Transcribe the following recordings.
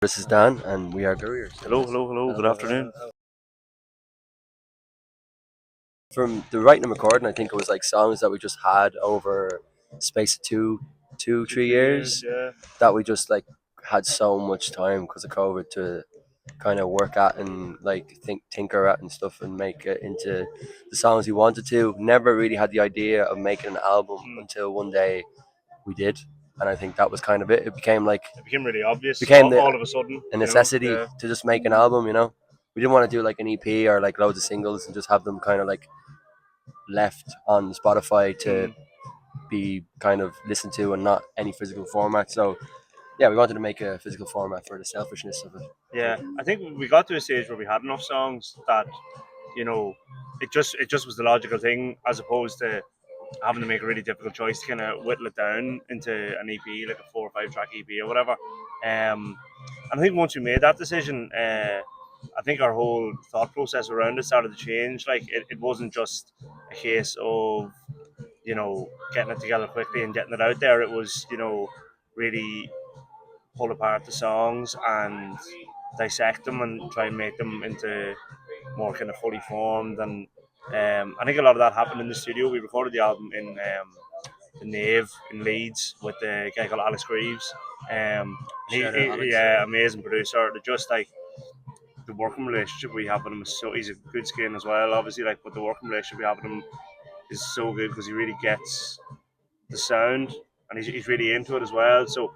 This is Dan, and we are Gurriers. Hello, hello, hello. Good afternoon. From the writing and recording, I think it was like songs that we just had over space of 3 years Yeah. that we just like had so much time because of COVID to kind of work at and like tinker at and stuff and make it into the songs we wanted to. Never really had the idea of making an album Mm. until one day we did, and I think that was kind of it. It became like It became really obvious became all of a sudden. a necessity to just make an album. We didn't want to do like an EP or like loads of singles and just have them kind of like left on Spotify to Mm. be kind of listened to and not any physical format. So yeah, we wanted to make a physical format for the selfishness of it. Yeah, I think we got to a stage where we had enough songs that you know it just was the logical thing as opposed to having to make a really difficult choice to kind of whittle it down into an EP, like a 4 or 5 track EP or whatever. And I think once we made that decision, I think our whole thought process around it started to change. Like it wasn't just a case of getting it together quickly and getting it out there. It was really pull apart the songs and dissect them and try and make them into more kind of fully formed. And I think a lot of that happened in the studio. We recorded the album in the Nave in Leeds with the guy called Alex Greaves. Alex. Yeah, amazing producer. They're just like the working relationship we have with him is so he's a good skin as well, obviously. Like, but the working relationship we have with him is so good because he really gets the sound and he's really into it as well. So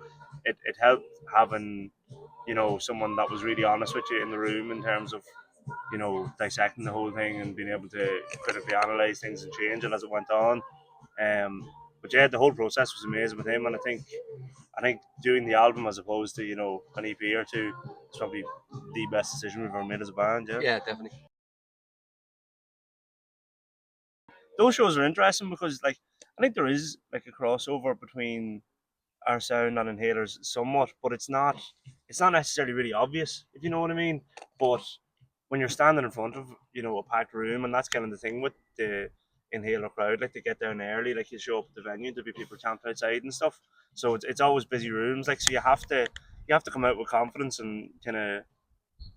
it helped having someone that was really honest with you in the room in terms of dissecting the whole thing and being able to critically analyze things and change it as it went on. But yeah, the whole process was amazing with him, and I think doing the album as opposed to an EP or two is probably the best decision we've ever made as a band. Yeah, Yeah, definitely. those shows are interesting because I think there is like a crossover between our sound and inhalers somewhat, but it's not necessarily really obvious, if you know what I mean. But when you're standing in front of a packed room, and that's kind of the thing with the inhaler crowd, like they get down early, like you show up at the venue, there'll be people camped outside and stuff. So it's always busy rooms, like so you have to come out with confidence and kind of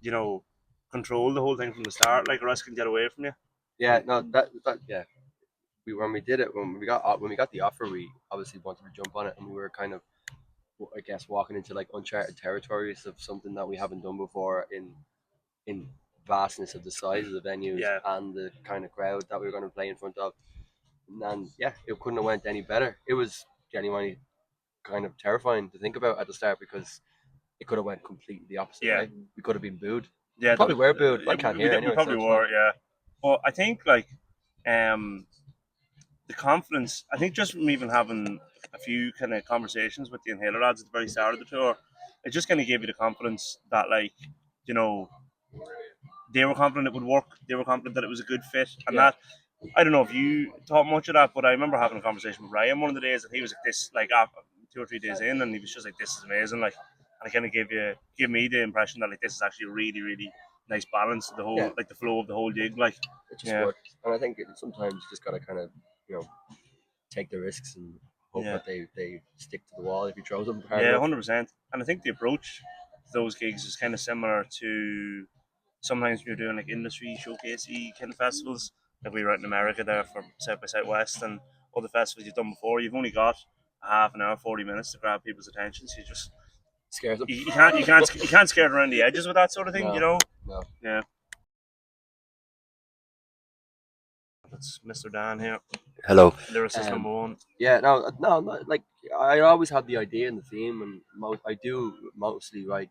you know control the whole thing from the start, like or else it can get away from you. Yeah, no, that yeah. When we did it, when we got the offer, we obviously wanted to jump on it, and we were kind of, I guess, walking into like uncharted territories of something that we haven't done before in vastness of the size of the venues Yeah, and the kind of crowd that we were going to play in front of. And yeah, it couldn't have went any better. It was genuinely kind of terrifying to think about at the start because it could have went completely the opposite yeah, way. We could have been booed. We yeah. probably were booed. I can't hear We anyway, so probably it's fine. were, yeah. But I think um the confidence. I think just from even having a few kind of conversations with the inhaler lads at the very start of the tour, it just kind of gave you the confidence that you know they were confident it would work. They were confident that it was a good fit, and Yeah, that I don't know if you thought much of that, but I remember having a conversation with Ryan one of the days, and he was like this, like after 2 or 3 days in, and he was just like, "This is amazing!" Like, and it kind of gave me the impression that like this is actually a really really nice balance to the yeah, whole like the flow of the whole gig. Like, it just yeah, worked. And I think sometimes you just gotta kind of, you know, take the risks and hope yeah. that they stick to the wall if you throw them hard Yeah, enough. 100%. And I think the approach to those gigs is kind of similar to sometimes when you're doing like industry showcasey kind of festivals. Like we were out in America there for South by Southwest and all the festivals you've done before. You've only got a half an hour, 40 minutes to grab people's attention. So Scares them. you can't scare it around the edges with that sort of thing. No, no. Yeah. That's Mr. Dan here, Hello. lyricist number one. Yeah, no, like I always had the idea and the theme, and I do mostly write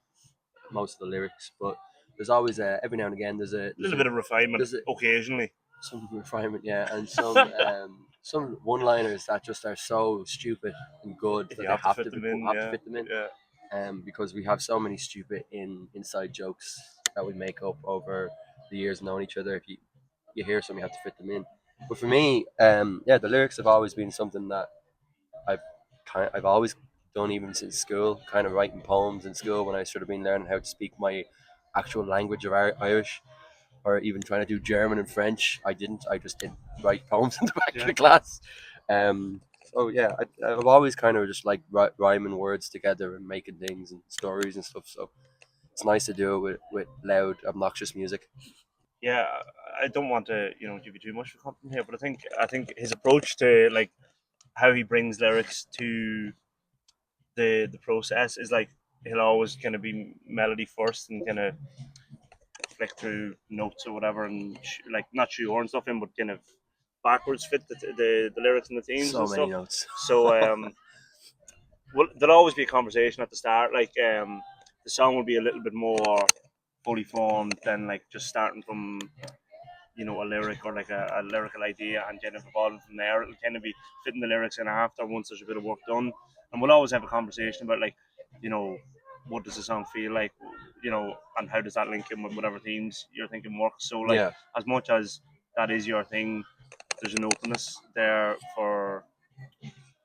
most of the lyrics, but there's always every now and again A little bit of refinement there's a, occasionally. some refinement, yeah, and some one-liners that just are so stupid and good If that you they have to fit them in, have to yeah, fit them in, yeah, because we have so many stupid inside jokes that we make up over the years knowing each other. If you hear some, you have to fit them in. But for me, yeah, the lyrics have always been something that I've I've always done even since school, kind of writing poems in school when I should have been learning how to speak my actual language of Irish, or even trying to do German and French. I didn't. I just did write poems in the back of yeah. the class. So yeah, I've always kind of just like rhyming words together and making things and stories and stuff. So it's nice to do it with loud, obnoxious music. Yeah, I don't want to give you too much of a compliment here, but I think his approach to like how he brings lyrics to the process is like he'll always kind of be melody first and kind of flick through notes or whatever and like not shoehorn stuff in, but kind of backwards fit the lyrics and the themes So and many stuff. notes. So well, there'll always be a conversation at the start. Like the song will be a little bit more fully formed than like just starting from a lyric or like a lyrical idea and kind of evolving from there. It'll kind of be fitting the lyrics in after once there's a bit of work done, and we'll always have a conversation about like you know what does the song feel like, and how does that link in with whatever themes you're thinking works. So like Yeah, as much as that is your thing, there's an openness there for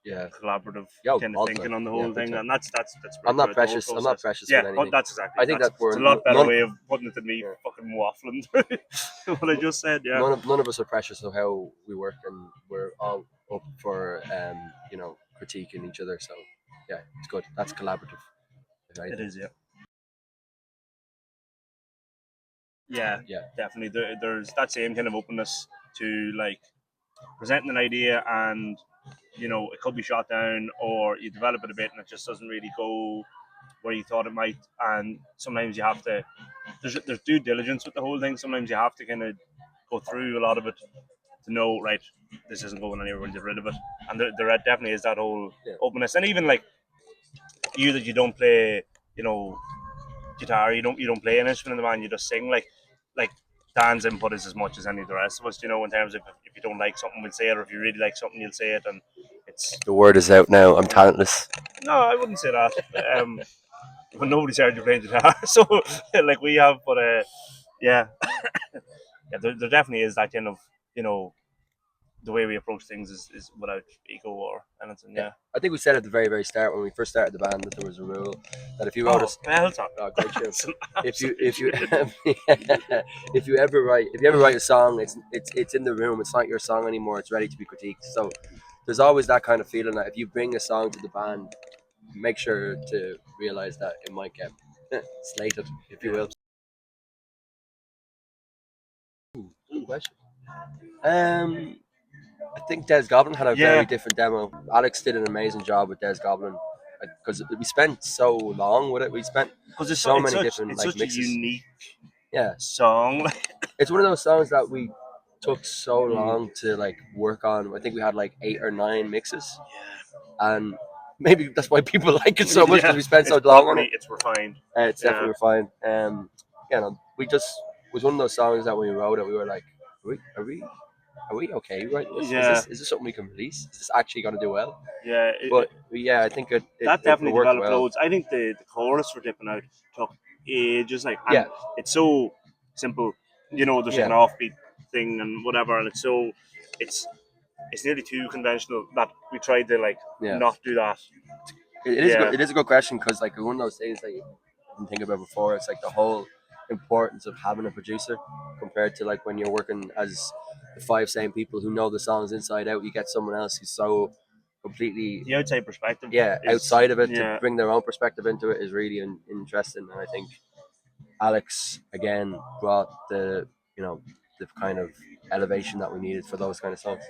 yeah. collaborative Yo, kind of all the time. thinking on the Yeah, whole big thing, time. and that's I'm great not throughout the whole precious. I'm not process. precious Yeah, with anything. that's exactly I think that's that we're it's a lot better none. way of putting it than me Yeah. fucking waffling through what I just said. Yeah, None of us are precious of how we work, and we're all up for critiquing each other. So yeah, it's good. That's collaborative. If it anything. is. Yeah, yeah, Yeah, definitely. There's that same kind of openness to like presenting an idea, and it could be shot down, or you develop it a bit, and it just doesn't really go where you thought it might. And sometimes you have to. There's due diligence with the whole thing. Sometimes you have to kind of go through a lot of it to know, right, this isn't going anywhere, we'll get rid of it. And there definitely is that whole yeah, openness. And even like you don't play, you know, guitar, you don't play an instrument in the band, you just sing. Like Dan's input is as much as any of the rest of us, in terms of if you don't like something, we'll say it, or if you really like something, you'll say it. And it's the word is out now. I'm talentless. no, I wouldn't say that. But nobody's heard you playing guitar, so like we have, but yeah, yeah, there definitely is that kind of you know the way we approach things is without ego or anything. Yeah, Yeah. I think we said at the very very start when we first started the band that there was a rule that if you wrote Oh, us, bell top. oh, great tune. It's an If you absolute if you tune. if you ever write a song, it's in the room. It's not your song anymore. It's ready to be critiqued. So there's always that kind of feeling that if you bring a song to the band, make sure to realize that it might get slated, if you Yeah. will. Good question. Um, I think Des Goblin had a very Yeah, different demo. Alex did an amazing job with Des Goblin because we spent so long with it. We spent because so many different it's like such a mixes. unique Yeah, song. it's one of those songs that we took so Mm. long to like work on. I think we had like 8 or 9 mixes, Yeah, and maybe that's why people like it so much because yeah, we spent it's so long on it. properly, it's refined. It's Yeah, definitely refined. We just it was one of those songs that when we wrote it, we were like, are we okay writing this? yeah, Is this something we can release? Is this actually going to do well? yeah. But yeah, I think That it definitely worked developed well. loads. I think the chorus for Dipping Out took ages, like, and Yeah, it's so simple. There's like yeah, an offbeat thing and whatever, and it's it's nearly too conventional that we tried to like yeah. not do that. It is a Yeah, good, it is a good question because like one of those things that you didn't think about before. It's like the whole importance of having a producer compared to like when you're working as the five same people who know the songs inside out. You get someone else who's so completely the outside perspective is outside of it to yeah, bring their own perspective into it is really interesting. And I think Alex again brought the kind of elevation that we needed for those kind of songs.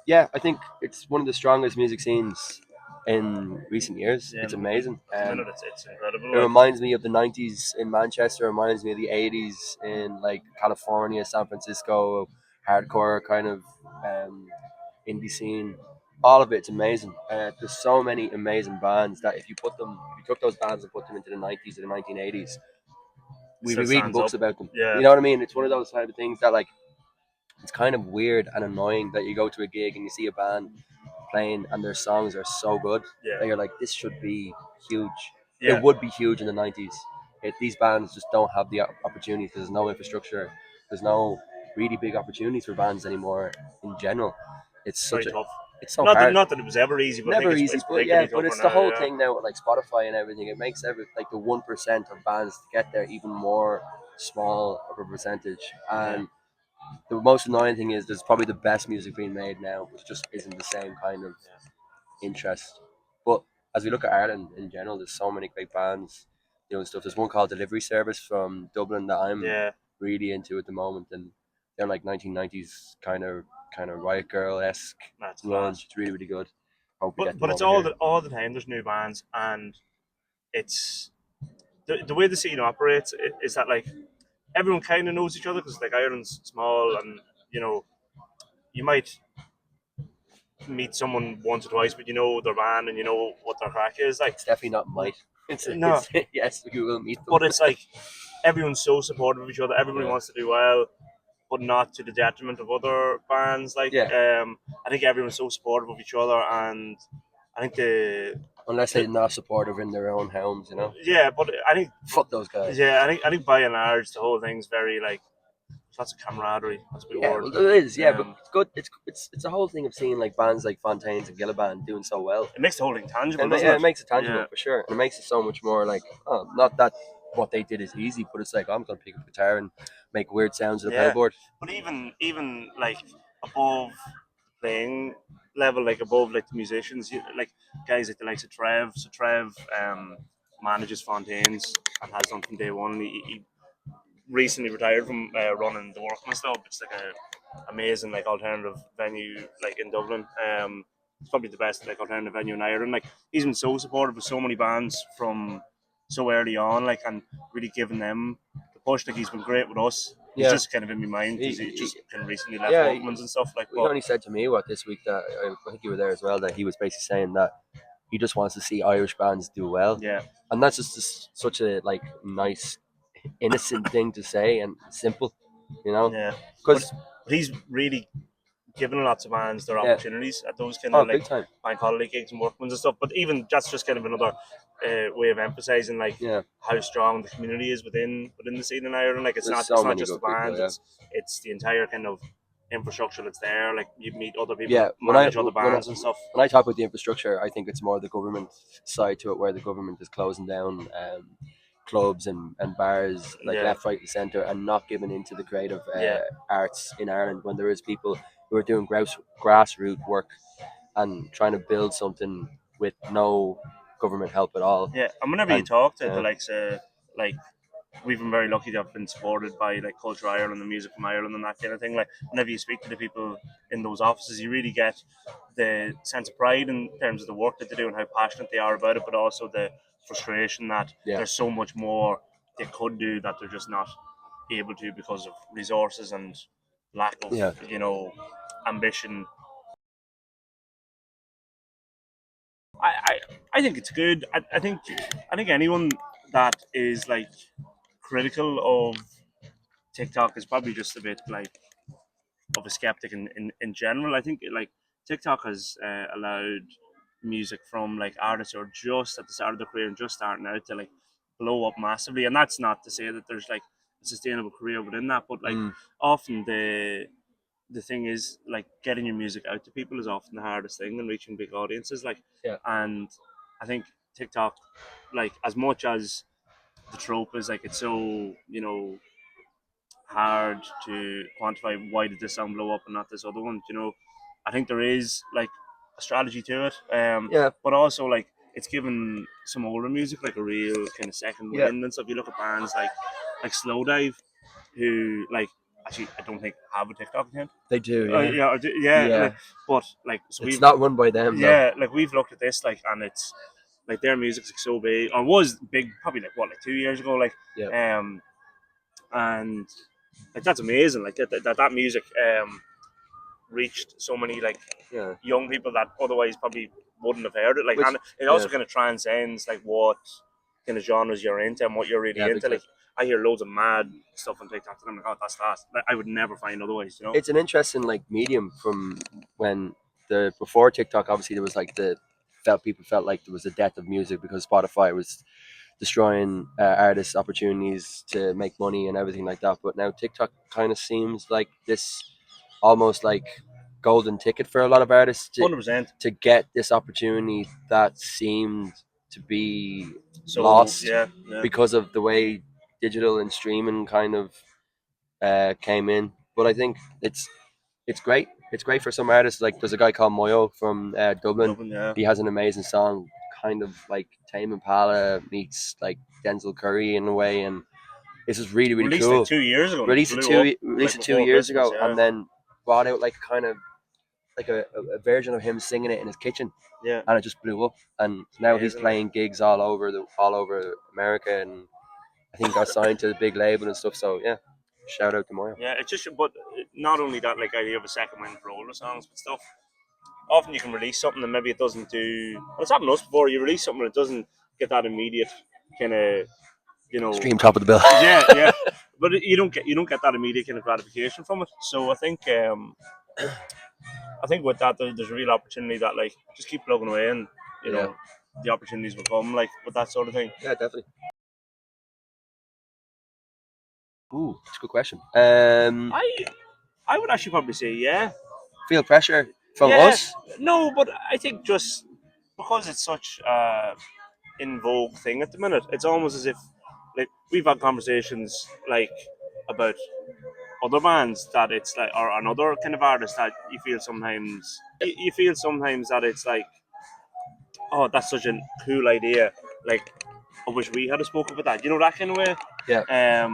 Yeah, I think it's one of the strongest music scenes in recent years. yeah. It's amazing. At the minute, it's It incredible. Like reminds me of the '90s in Manchester. It reminds me of the '80s in like California, San Francisco, hardcore kind of um, indie scene. All of it's amazing. There's so many amazing bands that if you took those bands and put them into the '90s or the 1980s, it we'd still be reading stands books up. about them. Yeah, You know what I mean? It's one of those type of things that like it's kind of weird and annoying that you go to a gig and you see a band playing and their songs are so good yeah, that you're like, this should be huge. It yeah. would be huge in the '90s. These bands just don't have the opportunity because there's no infrastructure. There's no really big opportunities for bands anymore in general. It's Very such a tough. it's so Not that hard. not that it was ever easy, but I think Never it's easy, but yeah, particularly but tougher it's the now. whole Yeah, thing now with like Spotify and everything. It makes like the 1% of bands to get there even more small of a percentage. yeah. And the most annoying thing is there's probably the best music being made now, which just isn't the same kind of interest. But as we look at Ireland in general, there's so many great bands doing stuff. There's one called Delivery Service from Dublin that I'm Yeah, really into at the moment, and they're like 1990s kind of Riot Girl esque that's grunge. class. It's really really good. Hope we get But them it's over here. all the time. There's new bands, and it's the way the scene operates is that like everyone kind of knows each other because like Ireland's small, and you know you might meet someone once or twice, but you know their band and you know what their crack is. Like It's definitely not might. It's no, yes, you will meet them. but it's like everyone's so supportive of each other. Everybody Yeah, wants to do well, but not to the detriment of other bands. Like yeah. I think everyone's so supportive of each other, and I think Unless they're not supportive in their own homes, you know. yeah, but I think Fuck those guys. yeah, I think by and large the whole thing's very like lots of camaraderie. That's a big Yeah, word. well, it is. Yeah, but Um, it's good. It's a whole thing of seeing like bands like Fontaines and Gilliban doing so well. it makes the whole thing tangible, And doesn't yeah, it it? makes it tangible Yeah, for sure. And it makes it so much more like, oh, not that what they did is easy, but it's like, oh, I'm going to pick up a guitar and make weird sounds on a yeah. pedalboard. But even like above playing level, like above like the musicians, like guys like the likes of Trev. So Trev manages Fontaines and has done from day one. He recently retired from running the Workman's Club. It's like a amazing like alternative venue like in Dublin. It's probably the best like alternative venue in Ireland. Like he's been so supportive of so many bands from so early on, like and really giving them the push. Like he's been great with us. He's Yeah. just kind of in my mind because he He, just kind of recently left yeah, Workman's and stuff. Like, he but only said to me what this week that I think you were there as well, that he was basically saying that he just wants to see Irish bands do well. yeah, And that's just such a like nice, innocent thing to say and simple, you know? yeah. But Because, he's really giving lots of bands their yeah, opportunities at those kind oh, of like big time. bank holiday gigs and workmans and stuff. But even that's just kind of another way of emphasizing like Yeah, how strong the community is within the scene in Ireland. Like there's it's so not many just the good people, bands; yeah. it's the entire kind of infrastructure that's there. Like you meet other people Yeah, that manage other bands and stuff. when I talk about the infrastructure, I think it's more the government side to it, where the government is closing down clubs and bars like Yeah, left, right, and centre, and not giving into the creative yeah, arts in Ireland. When there is people who are doing grassroots work and trying to build something with no government help at all, yeah. And whenever you and talk to the yeah, likes of like we've been very lucky to have been supported by like Culture Ireland and music from Ireland and that kind of thing. Like whenever you speak to the people in those offices, you really get the sense of pride in terms of the work that they do and how passionate they are about it, but also the frustration that yeah, there's so much more they could do that they're just not able to because of resources and lack of yeah, ambition. I, I, I think it's good. I think anyone that is like critical of TikTok is probably just a bit like of a skeptic in general. I think like TikTok has allowed music from like artists who are just at the start of their career and just starting out to like blow up massively. And that's not to say that there's like a sustainable career within that, but like mm, often the thing is like getting your music out to people is often the hardest thing and reaching big audiences. Like, yeah, and I think TikTok, like as much as the trope is like it's so hard to quantify why did this song blow up and not this other one. I think there is like a strategy to it, yeah, but also like it's given some older music like a real kind of second yeah. wind and stuff. You look at bands like Slowdive, who like actually I don't think have a TikTok account. They do, yeah, Yeah, yeah, yeah. like, but like so It's we've not run by them though. yeah like we've looked at this like and it's like their music's like so big or was big probably like what like 2 years ago like Yeah, and like that's amazing. Like that music reached so many like yeah. young people that otherwise probably wouldn't have heard it. Like, Which, and it yeah, also kind of transcends like what kind of genres you're into and what you're really yeah, big into. time. Like, I hear loads of mad stuff on TikTok, and I'm like, oh, that's class. Like, I would never find otherwise. It's an interesting like medium from when the before TikTok. Obviously, there was like the felt people felt like there was a death of music because Spotify was destroying artists' opportunities to make money and everything like that. But now TikTok kind of seems like this almost like golden ticket for a lot of artists 100%. to get this opportunity that seemed to be So lost yeah, yeah, because of the way digital and streaming kind of came in. But I think it's great. It's great for some artists. Like there's a guy called Moyo from Dublin. Dublin, yeah, He has an amazing song kind of like Tame Impala meets like Denzel Curry in a way, and it's just really really Released cool. like 2 years ago. Released it Blew up released like it two before years Christmas. ago, Yeah, and then brought out like kind of like a version of him singing it in his kitchen, yeah. and it just blew up. And now he's Amazing, like. playing gigs all over America, and I think got signed to the big label and stuff. So yeah, shout out to Moyo. Yeah, it's just, but not only that, like idea of a second wind for older songs, but stuff. Often you can release something and maybe it doesn't do. Well, it's happened to us before. You release something and it doesn't get that immediate kind of, Stream top of the bill. yeah, yeah. But you don't get that immediate kind of gratification from it. So I think with that there's a real opportunity that like just keep plugging away and you Yeah. know the opportunities will come like with that sort of thing. Yeah, definitely. Ooh, that's a good question. I would actually probably say yeah. Feel pressure from Yeah, us? no, but I think just because it's such in vogue thing at the minute, it's almost as if like we've had conversations like about other bands that it's like or another kind of artist that you feel sometimes that it's like oh that's such a cool idea like I wish we had spoken about that that kind of way. Yeah.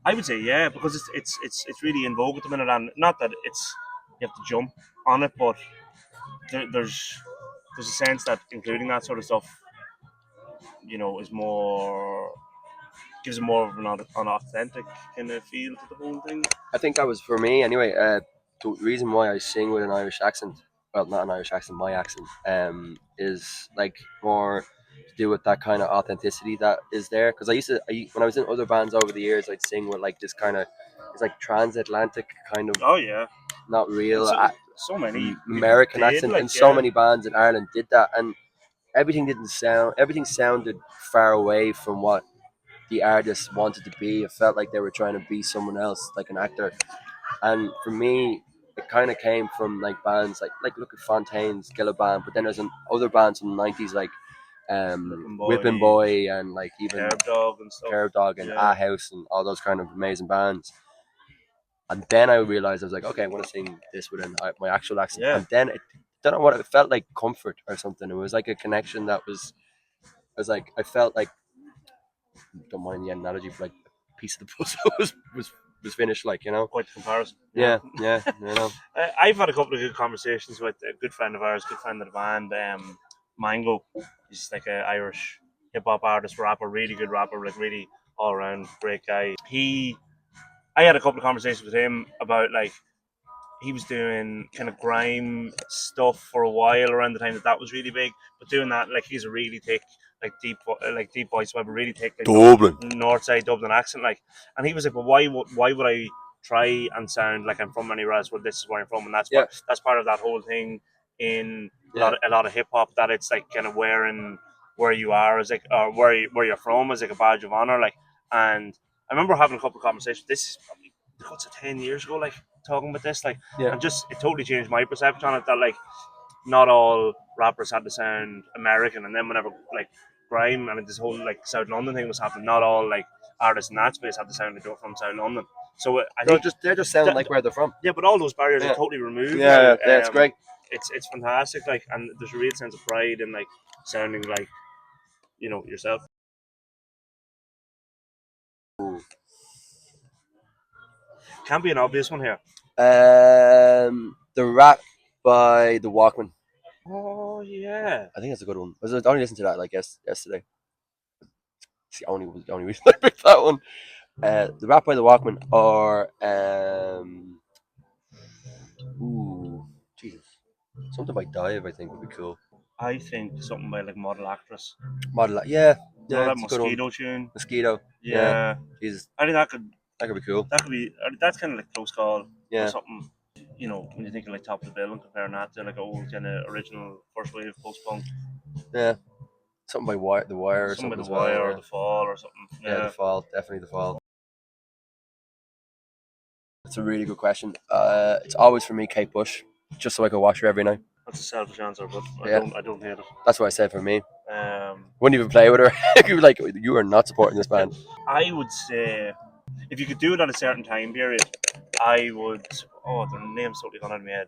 I would say yeah because it's really in vogue at the minute and not that it's you have to jump on it but there's a sense that including that sort of stuff is more gives it more of an authentic kind of feel to the whole thing. I think that was for me anyway. The reason why I sing with an Irish accent, well, not an Irish accent, my accent, is like more to do with that kind of authenticity that is there. Because when I was in other bands over the years, I'd sing with like this kind of, it's like transatlantic kind of, Oh yeah, not and real so many people American did accent, and like so yeah many bands in Ireland did that, and everything sounded far away from what the artist wanted to be. It felt like they were trying to be someone else, like an actor. And for me, it kind of came from like bands like look at Fontaine's Killer Band, but then there's other bands from the '90s like Whipping Whipping Boy, Boy and like even Curb Dog and stuff. Curve Dog and Yeah, A House and all those kind of amazing bands. And then I realized I was like, okay, I want to sing this with my actual accent. yeah. And then it don't know what it felt like, comfort or something. It was like a connection that was like I felt like, don't mind the analogy, but like a piece of the puzzle was finished, like Quite the comparison. Yeah. Yeah. I've had a couple of good conversations with a good friend of ours, good friend of the band, Mango. He's like an Irish hip hop artist, rapper, really good rapper, like really all around great guy. I had a couple of conversations with him about like he was doing kind of grime stuff for a while around the time that was really big. But doing that, like he's a really thick, like deep voice, so I have a really thick like, Dublin. North Side Dublin accent, like. And he was like, "But why would I try and sound like I'm from anywhere else? Well, this is where I'm from, and that's part of that whole thing in a lot of hip hop that it's like kind of wearing where you are as like or where you're from as like a badge of honor, like. And I remember having a couple of conversations. This is probably what's it 10 years ago, like talking about this, like, Yeah. and just it totally changed my perception on it that like not all rappers had to sound American, and then whenever like grime and this whole like South London thing was happening, not all like artists in that space had to sound like they were from South London. So I think They're just sounding like where they're from. yeah, but all those barriers Yeah. are totally removed. Yeah, now. it's great. It's fantastic, like, and there's a real sense of pride in like sounding like yourself. Ooh. Can't be an obvious one here. The Rap by the Walkman. Oh yeah. I think that's a good one. I only listened to that like yesterday. It's the only reason I picked that one. The Rap by the Walkman, or ooh, Jesus, something by Dive. I think would be cool. I think something by like Model Actress. Model, yeah, That it's a good one. Mosquito tune. Mosquito, Yeah. Jesus, I think that could be cool. that could be that's kind of like close call. Yeah, Something when you think of like top of the bill and comparing that to like old kind of original first wave post punk, yeah, something by The Wire or something by something the as well. Wire or Yeah, the Fall or something. yeah, The Yeah, Fall, definitely The Fall. That's a really good question. It's always for me, Kate Bush, just so I can watch her every night. that's a selfish answer, but Yeah. I don't hate That's what I said for me. it. Wouldn't even play with her. You'd be like, you are not supporting this band. I would say if you could do it at a certain time period, I would. Oh, their name's totally gone out of my head.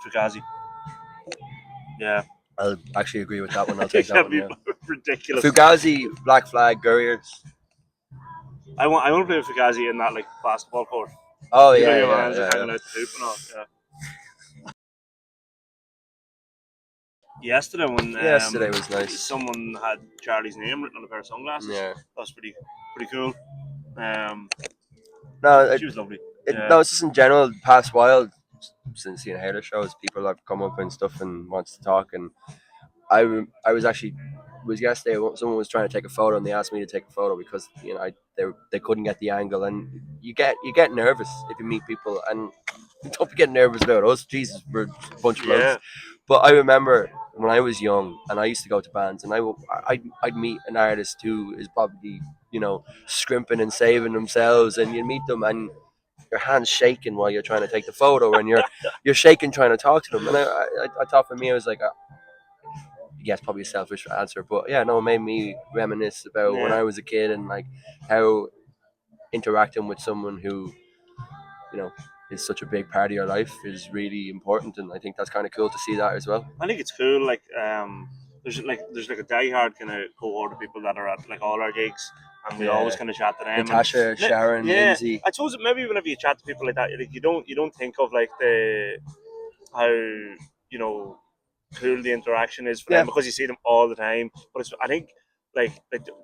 Fugazi. Yeah, I'll actually agree with that one. I'll take that that'd one. be Yeah. ridiculous. Fugazi, Black Flag, Gurriers. I want to play with Fugazi in that like basketball court. Oh You know yeah, your yeah, man's like yeah, yeah. hanging out the hoop and all. Yeah. Yesterday when Yesterday was nice. someone had Charlie's name written on a pair of sunglasses, Yeah. that was pretty cool. Um, No, she was lovely. no, Yeah, it's just in general. Past while since the Inhaler shows, people have come up and stuff and wants to talk. And I was actually was yesterday. Someone was trying to take a photo and they asked me to take a photo because they couldn't get the angle. And you get nervous if you meet people and don't be getting nervous about us. Jesus, we're a bunch of blokes. yeah, But I remember when I was young and I used to go to bands and I'd meet an artist who is probably scrimping and saving themselves, and you meet them and your hands shaking while you're trying to take the photo, and you're shaking trying to talk to them. And I thought for me, I was like, yeah, it's probably a selfish answer, but yeah, no, it made me reminisce about when yeah. I was a kid and like how interacting with someone who you know is such a big part of your life is really important, and I think that's kind of cool to see that as well. I think it's cool. Like, there's like a diehard kind of cohort of people that are at like all our gigs, and we always Yeah, kind of chat to them. And Natasha, Sharon, yeah, Lindsay. I suppose maybe whenever you chat to people like that, like you don't think of like the how you know cool the interaction is for Yeah, them because you see them all the time. But I think like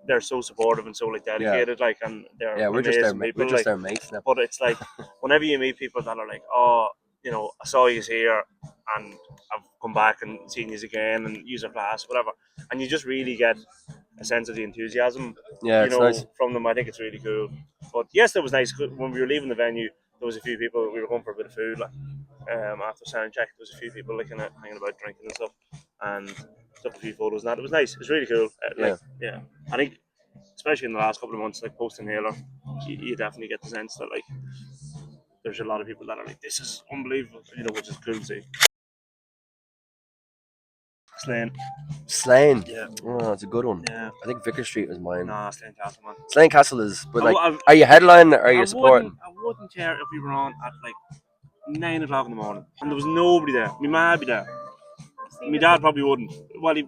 they're so supportive and so like yeah, dedicated, like, and they're yeah. amazing We're people. just Like, their mates now. but it's like whenever you meet people that are like, oh, I saw you here and I've come back and seen you again and use a class, whatever, and you just really get a sense of the enthusiasm, Yeah, it's nice. from them. I think it's really cool. But yes, that was nice. When we were leaving the venue, there was a few people. We were going for a bit of food, like, after sound check. There was a few people like kind of hanging about drinking and stuff, and took a few photos. And that it was nice. It was really cool. Yeah, Yeah, I think especially in the last couple of months, like post inhaler, you definitely get the sense that like there's a lot of people that are like, this is unbelievable, which is cool to see. Slane. Slane. Yeah, Oh, that's a good one. yeah. I think Vicar Street was mine. Nah, Slane Castle, man. Slane Castle is, but like, I, are you headlining or are I you wouldn't, supporting? I wouldn't care if we were on at like 9 o'clock in the morning and there was nobody there. My ma'd be there. My dad probably wouldn't. Well, maybe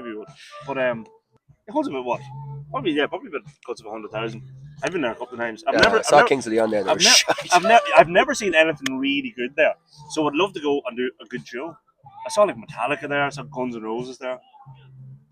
he would. But it holds about what? Probably about cuts of 100,000. I've been there a couple of times. Yeah, I saw Kings of Leon there. They were shite. I've never seen anything really good there. So I'd love to go and do a good show. I saw like Metallica there. I saw Guns N' Roses there.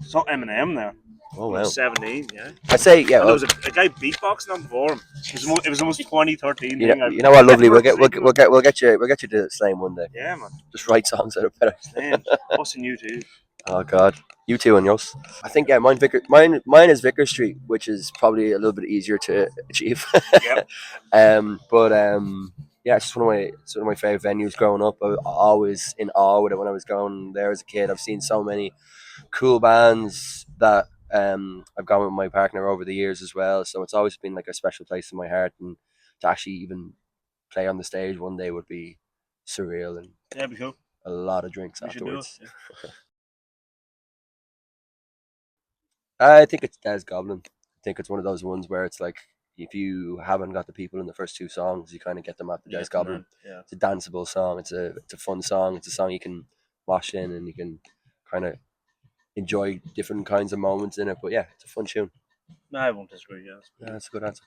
I saw Eminem there. Oh When I wow. was 17, yeah. I say yeah. And there Well, was a guy beatboxing on before him. It was the most 2013 you know, thing I've you know what, lovely. ever We'll seen. get we'll get you to Slane one day. Yeah, man. Just write songs that are better. Slaying. Us and you too. Oh God, you too and yours. I think yeah, mine is Vicar Street, which is probably a little bit easier to achieve. Yep. Yeah, it's one of my favorite venues growing up. I was always in awe with it when I was going there as a kid. I've seen so many cool bands that I've gone with my partner over the years as well. So it's always been like a special place in my heart, and to actually even play on the stage one day would be surreal and Yeah, be cool. a lot of drinks We should do it. afterwards. I think it's Des Goblin. I think it's one of those ones where it's like if you haven't got the people in the first two songs, you kind of get them after Yeah, Des Goblin. yeah. It's a danceable song. It's a fun song. It's a song you can wash in and you can kind of enjoy different kinds of moments in it. But yeah, it's a fun tune. No, I won't disagree. Yes. Yeah, that's a good answer.